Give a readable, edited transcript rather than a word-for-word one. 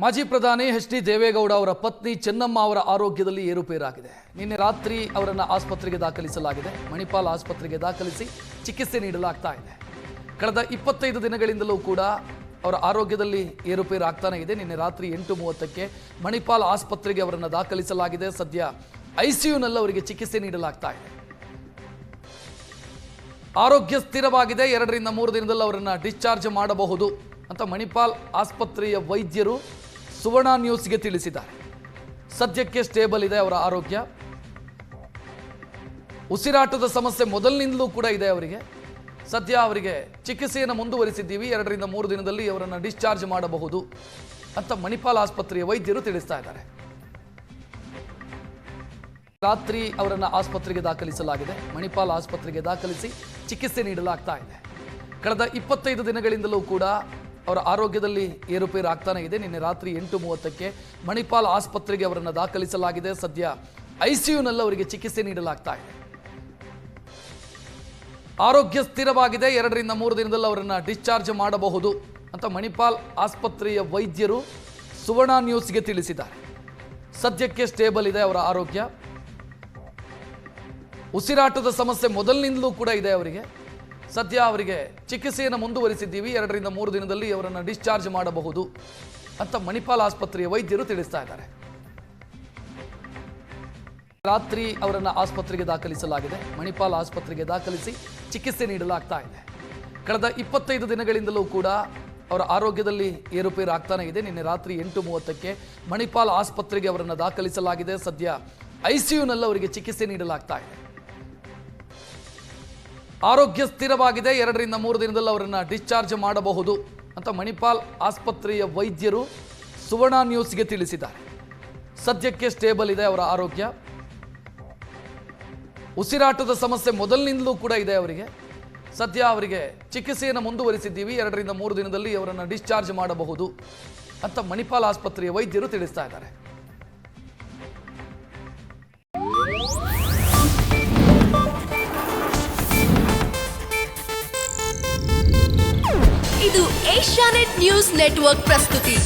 ಮಾಜಿ ಪ್ರಧಾನಿ H D Deve Gowda ಅವರ ಪತ್ನಿ ಚೆನ್ನಮ್ಮ ಅವರ ಆರೋಗ್ಯದಲ್ಲಿ ಏರುಪೇರಾಗಿದೆ. ನಿನ್ನೆ ರಾತ್ರಿ ಅವರನ್ನು ಆಸ್ಪತ್ರೆಗೆ ದಾಖಲಿಸಲಾಗಿದೆ. ಮಣಿಪಾಲ್ ಆಸ್ಪತ್ರೆಗೆ ದಾಖಲಿಸಿ ಚಿಕಿತ್ಸೆ ನೀಡಲಾಗ್ತಾ ಇದೆ. ಕಳೆದ 25 ದಿನಗಳಿಂದಲೂ ಕೂಡ ಅವರ ಆರೋಗ್ಯದಲ್ಲಿ ಏರುಪೇರು ಆಗ್ತಾನೆ ಇದೆ. ನಿನ್ನೆ ರಾತ್ರಿ 8:30ಕ್ಕೆ ಮಣಿಪಾಲ್ ಆಸ್ಪತ್ರೆಗೆ ಅವರನ್ನು ದಾಖಲಿಸಲಾಗಿದೆ. ಸದ್ಯ ಐಸಿಯುನಲ್ಲಿ ಅವರಿಗೆ ಚಿಕಿತ್ಸೆ ನೀಡಲಾಗ್ತಾ ಇದೆ. ಆರೋಗ್ಯ ಸ್ಥಿರವಾಗಿದೆ. 2 ರಿಂದ 3 ದಿನದಲ್ಲಿ ಅವರನ್ನು ಡಿಸ್ಚಾರ್ಜ್ ಮಾಡಬಹುದು ಅಂತ ಮಣಿಪಾಲ್ ಆಸ್ಪತ್ರೆಯ ವೈದ್ಯರು ಸುವರ್ಣ ನ್ಯೂಸ್ಗೆ ತಿಳಿಸಿದ್ದಾರೆ. ಸದ್ಯಕ್ಕೆ ಸ್ಟೇಬಲ್ ಇದೆ ಅವರ ಆರೋಗ್ಯ. ಉಸಿರಾಟದ ಸಮಸ್ಯೆ ಮೊದಲಿನಿಂದಲೂ ಕೂಡ ಇದೆ ಅವರಿಗೆ. ಸದ್ಯ ಅವರಿಗೆ ಚಿಕಿತ್ಸೆಯನ್ನು ಮುಂದುವರಿಸಿದ್ದೀವಿ. 2 ರಿಂದ 3 ದಿನದಲ್ಲಿ ಅವರನ್ನು ಡಿಸ್ಚಾರ್ಜ್ ಮಾಡಬಹುದು ಅಂತ ಮಣಿಪಾಲ್ ಆಸ್ಪತ್ರೆಯ ವೈದ್ಯರು ತಿಳಿಸ್ತಾ ಇದ್ದಾರೆ. ರಾತ್ರಿ ಅವರನ್ನು ಆಸ್ಪತ್ರೆಗೆ ದಾಖಲಿಸಲಾಗಿದೆ. ಮಣಿಪಾಲ್ ಆಸ್ಪತ್ರೆಗೆ ದಾಖಲಿಸಿ ಚಿಕಿತ್ಸೆ ನೀಡಲಾಗ್ತಾ ಇದೆ. ಕಳೆದ 25 ದಿನಗಳಿಂದಲೂ ಕೂಡ ಅವರ ಆರೋಗ್ಯದಲ್ಲಿ ಏರುಪೇರು ಆಗ್ತಾನೆ ಇದೆ. ನಿನ್ನೆ ರಾತ್ರಿ 8:30ಕ್ಕೆ ಮಣಿಪಾಲ್ ಆಸ್ಪತ್ರೆಗೆ ಅವರನ್ನು ದಾಖಲಿಸಲಾಗಿದೆ. ಸದ್ಯ ಐಸಿಯುನಲ್ಲಿ ಅವರಿಗೆ ಚಿಕಿತ್ಸೆ ನೀಡಲಾಗ್ತಾ ಇದೆ. ಆರೋಗ್ಯ ಸ್ಥಿರವಾಗಿದೆ. 2 ರಿಂದ 3 ದಿನದಲ್ಲಿ ಅವರನ್ನು ಡಿಸ್ಚಾರ್ಜ್ ಮಾಡಬಹುದು ಅಂತ ಮಣಿಪಾಲ್ ಆಸ್ಪತ್ರೆಯ ವೈದ್ಯರು ಸುವರ್ಣ ನ್ಯೂಸ್ಗೆ ತಿಳಿಸಿದ್ದಾರೆ. ಸದ್ಯಕ್ಕೆ ಸ್ಟೇಬಲ್ ಇದೆ ಅವರ ಆರೋಗ್ಯ. ಉಸಿರಾಟದ ಸಮಸ್ಯೆ ಮೊದಲಿನಿಂದಲೂ ಕೂಡ ಇದೆ ಅವರಿಗೆ. ಸದ್ಯ ಅವರಿಗೆ ಚಿಕಿತ್ಸೆಯನ್ನು ಮುಂದುವರಿಸಿದ್ದೀವಿ. 2 ರಿಂದ 3 ದಿನದಲ್ಲಿ ಅವರನ್ನು ಡಿಸ್ಚಾರ್ಜ್ ಮಾಡಬಹುದು ಅಂತ ಮಣಿಪಾಲ್ ಆಸ್ಪತ್ರೆಯ ವೈದ್ಯರು ತಿಳಿಸ್ತಾ ಇದ್ದಾರೆ. ರಾತ್ರಿ ಅವರನ್ನು ಆಸ್ಪತ್ರೆಗೆ ದಾಖಲಿಸಲಾಗಿದೆ. ಮಣಿಪಾಲ್ ಆಸ್ಪತ್ರೆಗೆ ದಾಖಲಿಸಿ ಚಿಕಿತ್ಸೆ ನೀಡಲಾಗ್ತಾ ಇದೆ. ಕಳೆದ 25 ದಿನಗಳಿಂದಲೂ ಕೂಡ ಅವರ ಆರೋಗ್ಯದಲ್ಲಿ ಏರುಪೇರು ಆಗ್ತಾನೆ ಇದೆ. ನಿನ್ನೆ ರಾತ್ರಿ 8:30ಕ್ಕೆ ಮಣಿಪಾಲ್ ಆಸ್ಪತ್ರೆಗೆ ಅವರನ್ನು ದಾಖಲಿಸಲಾಗಿದೆ. ಸದ್ಯ ಐಸಿಯುನಲ್ಲಿ ಅವರಿಗೆ ಚಿಕಿತ್ಸೆ ನೀಡಲಾಗ್ತಾ ಇದೆ. ಆರೋಗ್ಯ ಸ್ಥಿರವಾಗಿದೆ. 2 ರಿಂದ 3 ದಿನದಲ್ಲಿ ಅವರನ್ನು ಡಿಸ್ಚಾರ್ಜ್ ಮಾಡಬಹುದು ಅಂತ ಮಣಿಪಾಲ್ ಆಸ್ಪತ್ರೆಯ ವೈದ್ಯರು ಸುವರ್ಣ ನ್ಯೂಸ್ಗೆ ತಿಳಿಸಿದ್ದಾರೆ. ಸದ್ಯಕ್ಕೆ ಸ್ಟೇಬಲ್ ಇದೆ ಅವರ ಆರೋಗ್ಯ. ಉಸಿರಾಟದ ಸಮಸ್ಯೆ ಮೊದಲಿನಿಂದಲೂ ಕೂಡ ಇದೆ ಅವರಿಗೆ. ಸದ್ಯ ಅವರಿಗೆ ಚಿಕಿತ್ಸೆಯನ್ನು ಮುಂದುವರಿಸಿದ್ದೀವಿ. 2 ರಿಂದ 3 ದಿನದಲ್ಲಿ ಅವರನ್ನು ಡಿಸ್ಚಾರ್ಜ್ ಮಾಡಬಹುದು ಅಂತ ಮಣಿಪಾಲ್ ಆಸ್ಪತ್ರೆಯ ವೈದ್ಯರು ತಿಳಿಸ್ತಾ ಇದ್ದಾರೆ. ಇದು ಏಷ್ಯಾನೆಟ್ ನ್ಯೂಸ್ ನೆಟ್ವರ್ಕ್ ಪ್ರಸ್ತುತಿ.